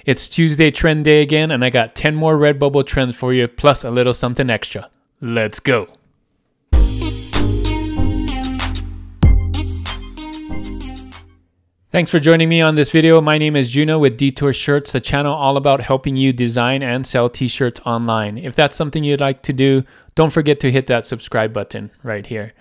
It's Tuesday trend day again, and I got 10 more RedBubble trends for you, plus a little something extra. Let's go. Thanks for joining me on this video. My name is Juno with Detour Shirts, the channel all about helping you design and sell t-shirts online. If that's something you'd like to do, don't forget to hit that subscribe button right here.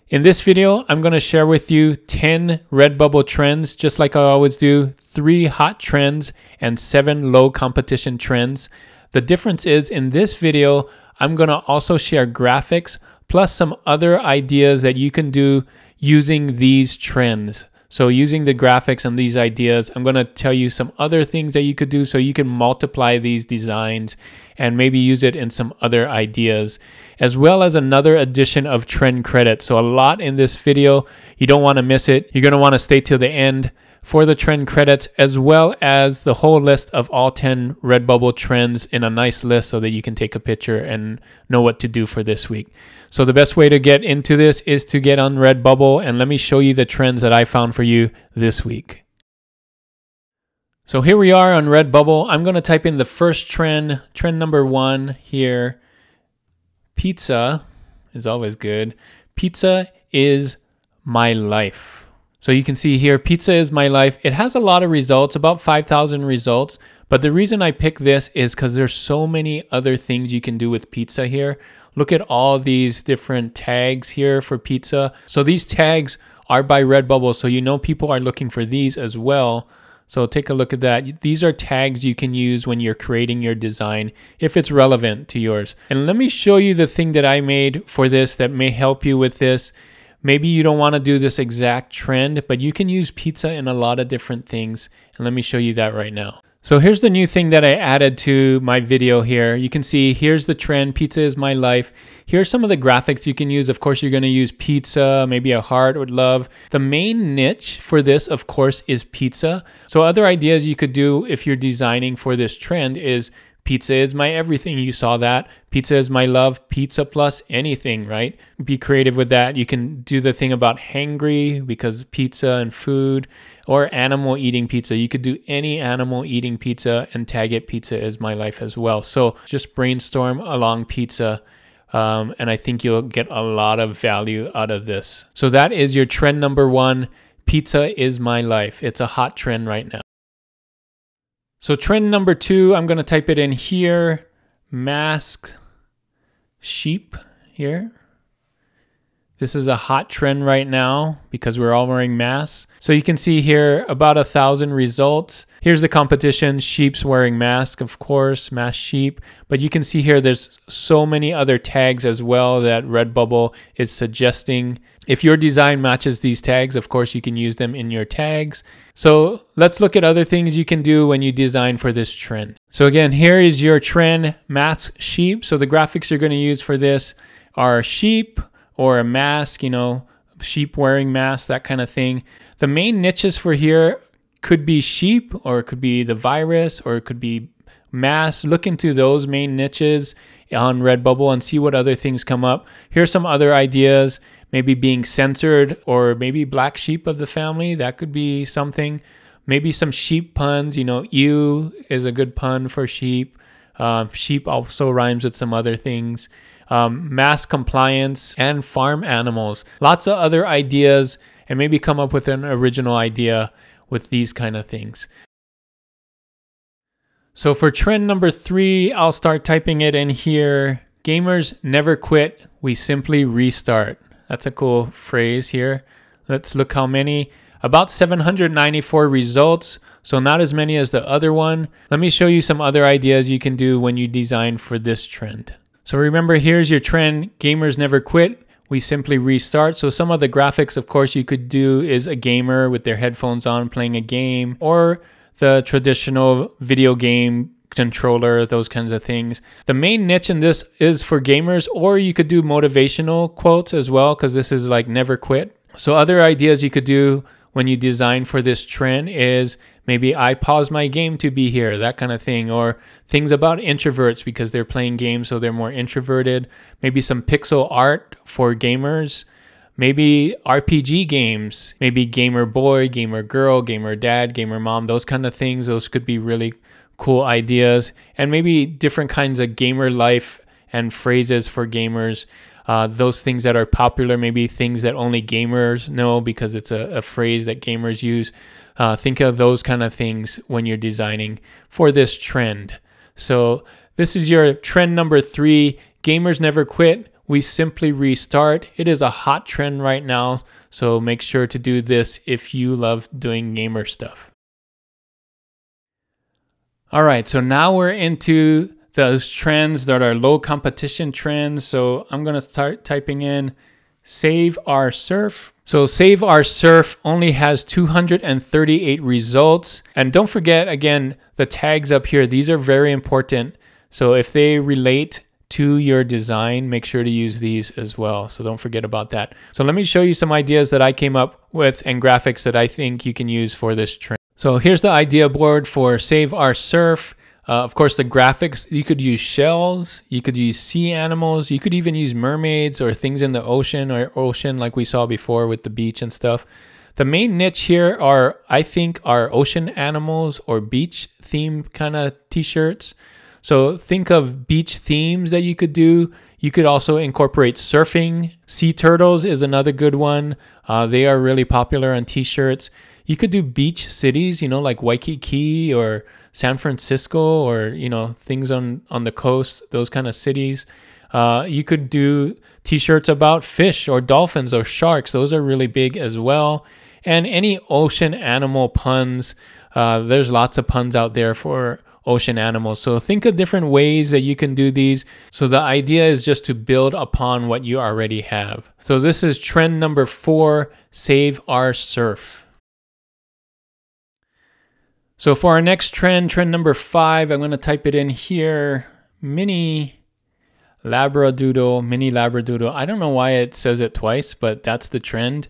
In this video, I'm going to share with you 10 RedBubble trends, just like I always do, 3 hot trends and 7 low competition trends. The difference is in this video, I'm going to also share graphics plus some other ideas that you can do using these trends. So using the graphics and these ideas, I'm going to tell you some other things that you could do so you can multiply these designs and maybe use it in some other ideas, as well as another addition of trend credits. So a lot in this video, you don't want to miss it. You're going to want to stay till the end for the trend credits, as well as the whole list of all 10 RedBubble trends in a nice list so that you can take a picture and know what to do for this week. So the best way to get into this is to get on RedBubble, and let me show you the trends that I found for you this week. So here we are on RedBubble. I'm going to type in the first trend, trend number 1 here. Pizza is always good. Pizza is my life. So you can see here, pizza is my life. It has a lot of results, about 5,000 results. But the reason I picked this is because there's so many other things you can do with pizza here. Look at all these different tags here for pizza. So these tags are by RedBubble, so you know people are looking for these as well. So take a look at that. These are tags you can use when you're creating your design if it's relevant to yours. And let me show you the thing that I made for this that may help you with this. Maybe you don't want to do this exact trend, but you can use pizza in a lot of different things. And let me show you that right now. So here's the new thing that I added to my video here. You can see here's the trend, pizza is my life. Here's some of the graphics you can use. Of course, you're going to use pizza, maybe a heart or love. The main niche for this, of course, is pizza. So other ideas you could do if you're designing for this trend is pizza is my everything. You saw that. Pizza is my love. Pizza plus anything, right? Be creative with that. You can do the thing about hangry because pizza and food, or animal eating pizza. You could do any animal eating pizza and tag it pizza is my life as well. So just brainstorm along pizza. And I think you'll get a lot of value out of this. So that is your trend number 1. Pizza is my life. It's a hot trend right now. So trend number 2, I'm going to type it in here. Masked sheep here. This is a hot trend right now because we're all wearing masks. So you can see here about 1,000 results. Here's the competition, sheep's wearing masks, of course, masked sheep. But you can see here there's so many other tags as well that RedBubble is suggesting. If your design matches these tags, of course, you can use them in your tags. So let's look at other things you can do when you design for this trend. So again, here is your trend, masked sheep. So the graphics you're going to use for this are sheep, or a mask, you know, sheep wearing masks, that kind of thing. The main niches for here could be sheep, or it could be the virus, or it could be masks. Look into those main niches on RedBubble and see what other things come up. Here's some other ideas, maybe being censored, or maybe black sheep of the family. That could be something. Maybe some sheep puns, you know, ew is a good pun for sheep. Sheep also rhymes with some other things. Mass compliance and farm animals. Lots of other ideas, and maybe come up with an original idea with these kind of things. So for trend number 3, I'll start typing it in here. Gamers never quit, we simply restart. That's a cool phrase here. Let's look how many. About 794 results, so not as many as the other one. Let me show you some other ideas you can do when you design for this trend. So remember, here's your trend, gamers never quit, we simply restart. So some of the graphics, of course, you could do is a gamer with their headphones on playing a game, or the traditional video game controller, those kinds of things. The main niche in this is for gamers, or you could do motivational quotes as well, because this is like never quit. So other ideas you could do when you design for this trend is maybe I pause my game to be here, that kind of thing, or things about introverts because they're playing games so they're more introverted. Maybe some pixel art for gamers. maybe RPG games, maybe gamer boy, gamer girl, gamer dad, gamer mom, those kind of things. Those could be really cool ideas. And maybe different kinds of gamer life and phrases for gamers. Those things that are popular, maybe things that only gamers know because it's a phrase that gamers use. Think of those kind of things when you're designing for this trend. So this is your trend number 3. Gamers never quit. We simply restart. It is a hot trend right now. So make sure to do this if you love doing gamer stuff. All right, so now we're into those trends that are low competition trends. So I'm going to start typing in Save Our Surf. So Save Our Surf only has 238 results. And don't forget, again, the tags up here, these are very important. So if they relate to your design, make sure to use these as well. So don't forget about that. So let me show you some ideas that I came up with and graphics that I think you can use for this trend. So here's the idea board for Save Our Surf. Of course, the graphics, you could use shells, you could use sea animals, you could even use mermaids or things in the ocean like we saw before with the beach and stuff. The main niche here are, I think, are ocean animals or beach themed kind of t-shirts. So think of beach themes that you could do. You could also incorporate surfing. Sea turtles is another good one. They are really popular on t-shirts. You could do beach cities, like Waikiki or San Francisco or, things on the coast, those kind of cities. You could do t-shirts about fish or dolphins or sharks. Those are really big as well. And any ocean animal puns. There's lots of puns out there for ocean animals. So think of different ways that you can do these. So the idea is just to build upon what you already have. So this is trend number 4, Save Our Surf. So for our next trend number 5, I'm going to type it in here, mini labradoodle. I don't know why it says it twice, but that's the trend.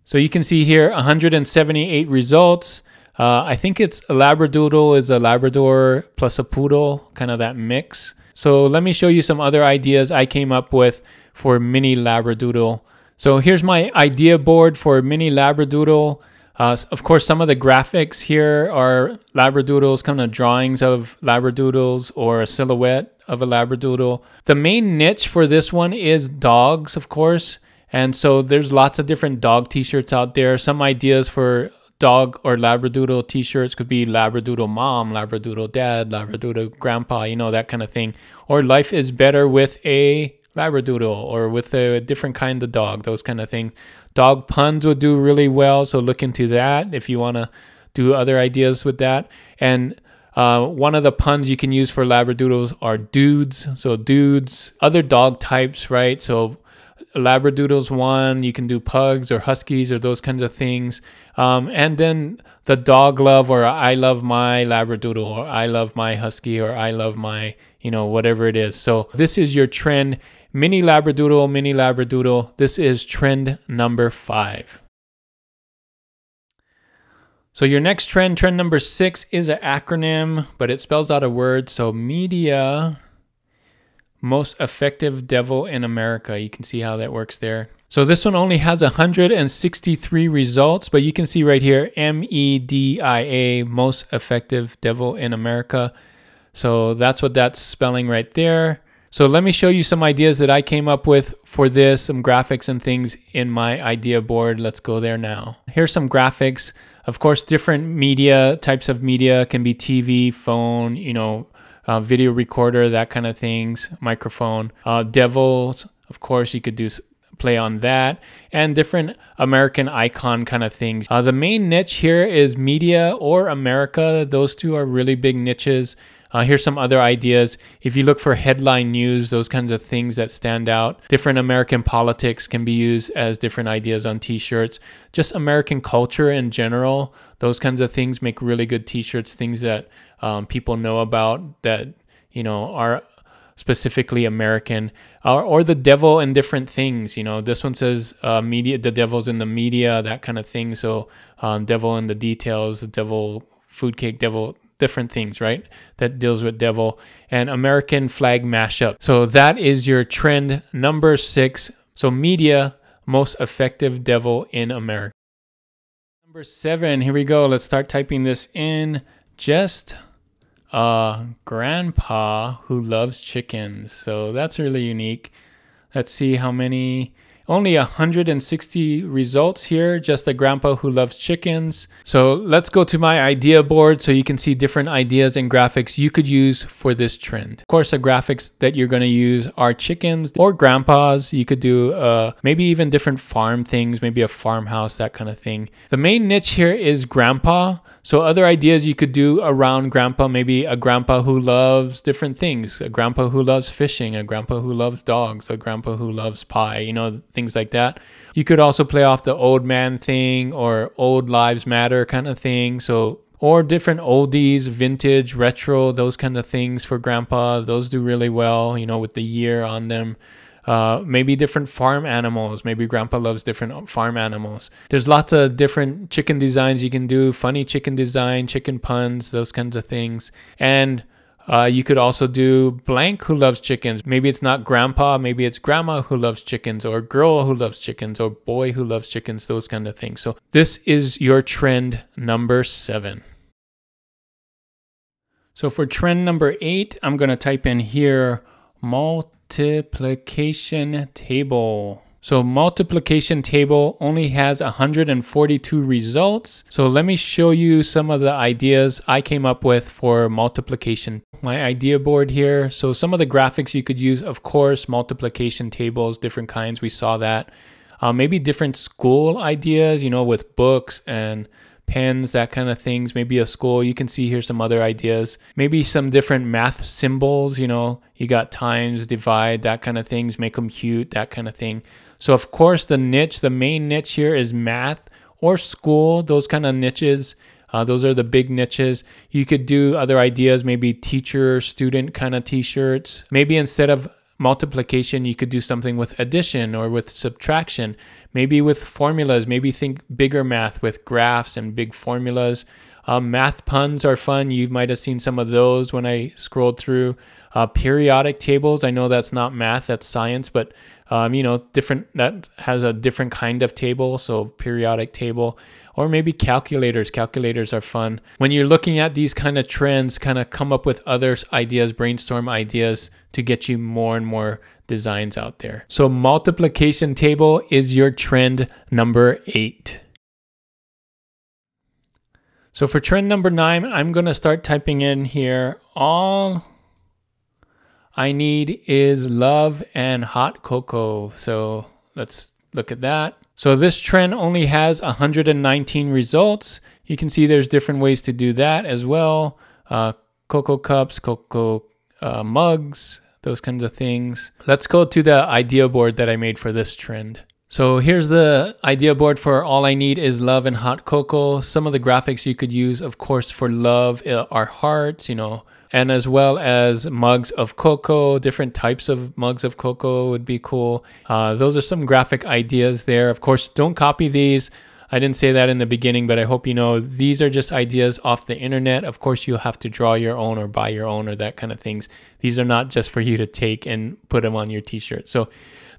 So you can see here 178 results. I think it's a labradoodle is a Labrador plus a poodle, kind of that mix. So let me show you some other ideas I came up with for mini labradoodle. So here's my idea board for mini labradoodle. Of course, some of the graphics here are labradoodles, kind of drawings of labradoodles or a silhouette of a labradoodle. The main niche for this one is dogs, of course. And so there's lots of different dog t-shirts out there. Some ideas for dog or labradoodle t-shirts could be labradoodle mom, labradoodle dad, labradoodle grandpa, that kind of thing. Or life is better with a labradoodle or with a different kind of dog, those kind of things. Dog puns would do really well, so look into that if you want to do other ideas with that. And one of the puns you can use for labradoodles are dudes. So dudes, other dog types, right? So labradoodles one, you can do pugs or huskies or those kinds of things. And then the dog love, or I love my labradoodle, or I love my husky, or I love my, whatever it is. So this is your trend. Mini labradoodle. This is trend number 5. So your next trend number 6 is an acronym, but it spells out a word. So media, most effective devil in America. You can see how that works there. So this one only has 163 results, but you can see right here, MEDIA, most effective devil in America. So that's what that's spelling right there. So let me show you some ideas that I came up with for this, some graphics and things in my idea board. Let's go there now. Here's some graphics. Of course, different media, types of media can be TV, phone, video recorder, that kind of things, microphone. Devils, of course, you could do play on that, and different American icon kind of things. The main niche here is media or America. Those two are really big niches. Here's some other ideas. If you look for headline news, those kinds of things that stand out. Different American politics can be used as different ideas on t-shirts. Just American culture in general, those kinds of things make really good t-shirts, things that people know about that, are specifically American. Or the devil in different things. This one says media, the devil's in the media, that kind of thing. So devil in the details, the devil, food cake, devil, different things, right? That deals with devil. And American flag mashup. So that is your trend number 6, So media, most effective devil in America. Number 7, here we go. Let's start typing this in. Just a grandpa who loves chickens. So that's really unique. Let's see how many. Only 160 results here, just a grandpa who loves chickens. So let's go to my idea board so you can see different ideas and graphics you could use for this trend. Of course, the graphics that you're going to use are chickens or grandpas. You could do maybe even different farm things, maybe a farmhouse, that kind of thing. The main niche here is grandpa. So other ideas you could do around grandpa, maybe a grandpa who loves different things, a grandpa who loves fishing, a grandpa who loves dogs, a grandpa who loves pie, you know, things like that. You could also play off the old man thing or old lives matter kind of thing. So, or different oldies, vintage, retro, those kind of things for grandpa. Those do really well, you know, with the year on them. Maybe different farm animals. Maybe grandpa loves different farm animals. There's lots of different chicken designs you can do. Funny chicken design, chicken puns, those kinds of things. And you could also do blank who loves chickens. Maybe it's not grandpa, maybe it's grandma who loves chickens, or girl who loves chickens, or boy who loves chickens, those kind of things. So this is your trend number 7. So for trend number 8, I'm going to type in here multiplication table. So multiplication table only has 142 results. So let me show you some of the ideas I came up with for multiplication. My idea board here. So some of the graphics you could use, of course, multiplication tables, different kinds. We saw that. Maybe different school ideas, you know, with books and pens, that kind of things. Maybe a school. You can see here some other ideas. Maybe some different math symbols, you know, you got times, divide, that kind of things. Make them cute, that kind of thing. So of course the niche, the main niche here is math or school, those kind of niches. Those are the big niches. You could do other ideas, maybe teacher, student kind of t-shirts. Maybe instead of multiplication, you could do something with addition or with subtraction. Maybe with formulas, maybe think bigger math with graphs and big formulas. Math puns are fun. You might have seen some of those when I scrolled through. Periodic tables, I know that's not math, that's science, but you know, different, that has a different kind of table, so periodic table. Or maybe calculators. Calculators are fun. When you're looking at these kind of trends, kind of come up with other ideas, brainstorm ideas to get you more and more designs out there. So multiplication table is your trend number 8. So for trend number 9, I'm going to start typing in here, all I need is love and hot cocoa. So let's look at that. So this trend only has 119 results. You can see there's different ways to do that as well. Cocoa cups, cocoa mugs, those kinds of things. Let's go to the idea board that I made for this trend. So here's the idea board for all I need is love and hot cocoa. Some of the graphics you could use, of course, for love are hearts, you know, and as well as mugs of cocoa. Different types of mugs of cocoa would be cool. Those are some graphic ideas there. Of course, don't copy these. I didn't say that in the beginning, but I hope you know these are just ideas off the internet. Of course, you'll have to draw your own or buy your own or that kind of things. These are not just for you to take and put them on your t-shirt. So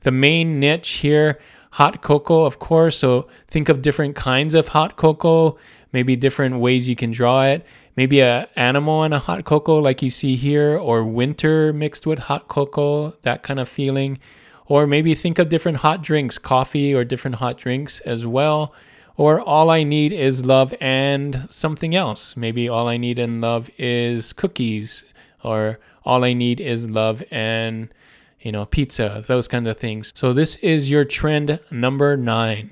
the main niche here, hot cocoa, of course. So think of different kinds of hot cocoa, maybe different ways you can draw it. Maybe an animal in a hot cocoa like you see here, or winter mixed with hot cocoa, that kind of feeling. Or maybe think of different hot drinks, coffee or different hot drinks as well. Or all I need is love and something else. Maybe all I need in love is cookies, or all I need is love and, you know, pizza, those kinds of things. So this is your trend number 9.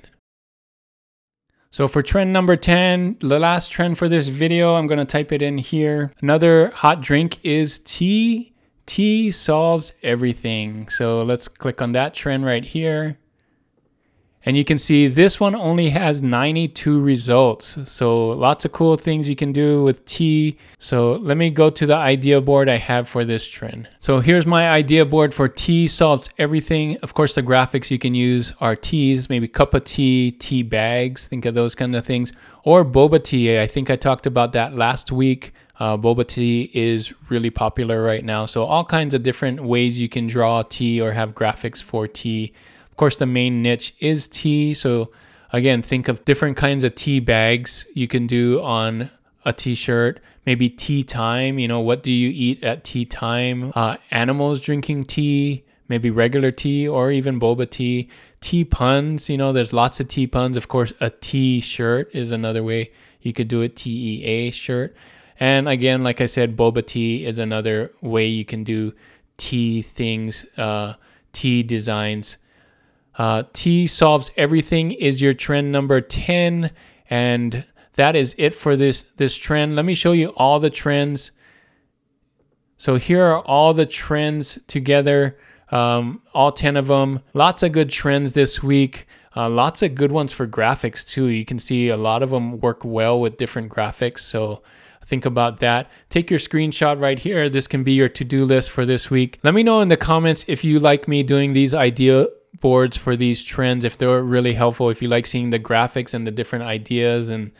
So for trend number 10, the last trend for this video, I'm going to type it in here. Another hot drink is tea. Tea solves everything. So let's click on that trend right here. And you can see this one only has 92 results. So lots of cool things you can do with tea. So let me go to the idea board I have for this trend. So here's my idea board for tea solves everything. Of course, the graphics you can use are teas, maybe cup of tea, tea bags, think of those kind of things. Or boba tea. I think I talked about that last week. Boba tea is really popular right now. So all kinds of different ways you can draw tea or have graphics for tea. Of course, the main niche is tea. So again, think of different kinds of tea bags you can do on a t-shirt. Maybe tea time, you know, what do you eat at tea time? Animals drinking tea, maybe regular tea or even boba tea. Tea puns, you know, there's lots of tea puns. Of course, a tea shirt is another way you could do it, TEA shirt. And again, like I said, boba tea is another way you can do tea things, tea designs. Tea solves everything is your trend number 10. And that is it for this trend. Let me show you all the trends. So here are all the trends together, all 10 of them. Lots of good trends this week. Lots of good ones for graphics too. You can see a lot of them work well with different graphics. So think about that. Take your screenshot right here. This can be your to-do list for this week. Let me know in the comments if you like me doing these idea boards for these trends, if they're really helpful, if you like seeing the graphics and the different ideas and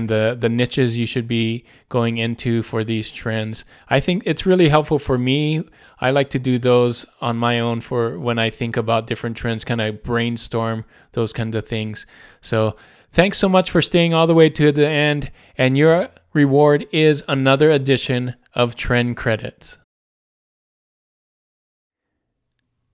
the niches you should be going into for these trends. I think it's really helpful for me. I like to do those on my own for when I think about different trends, kind of brainstorm those kinds of things. So thanks so much for staying all the way to the end, and your reward is another edition of Trend Credits.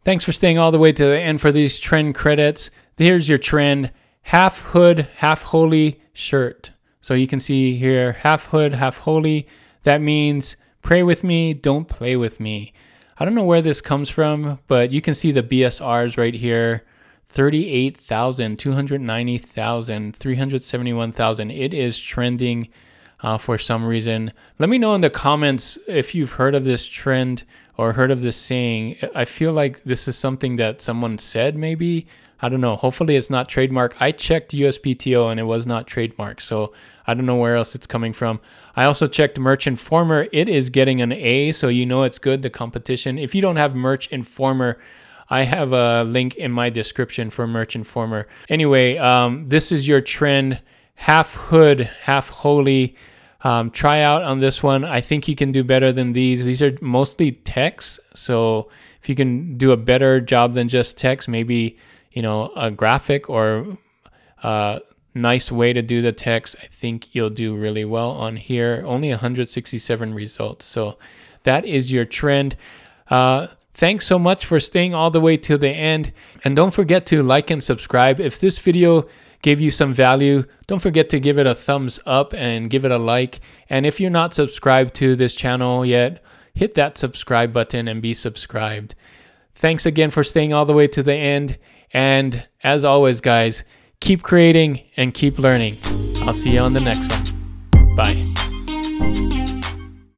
Thanks for staying all the way to the end for these trend credits. Here's your trend, half hood, half holy shirt. So you can see here, half hood, half holy. That means pray with me, don't play with me. I don't know where this comes from, but you can see the BSRs right here. 38,000, 290,000, 371,000. It is trending for some reason. Let me know in the comments if you've heard of this trend or heard of this saying. I feel like this is something that someone said maybe. I don't know. Hopefully it's not trademark. I checked USPTO and it was not trademark. So I don't know where else it's coming from. I also checked Merch Informer. It is getting an A, so you know it's good, the competition. If you don't have Merch Informer, I have a link in my description for Merch Informer. Anyway, this is your trend, half hood, half holy. Try out on this one. I think you can do better than these. These are mostly text. So if you can do a better job than just text, maybe, you know, a graphic or a nice way to do the text, I think you'll do really well on here. Only 167 results. So that is your trend. Thanks so much for staying all the way to the end. And don't forget to like and subscribe. If this video gave you some value, don't forget to give it a thumbs up and give it a like. And if you're not subscribed to this channel yet, hit that subscribe button and be subscribed. Thanks again for staying all the way to the end. And as always, guys, keep creating and keep learning. I'll see you on the next one. Bye.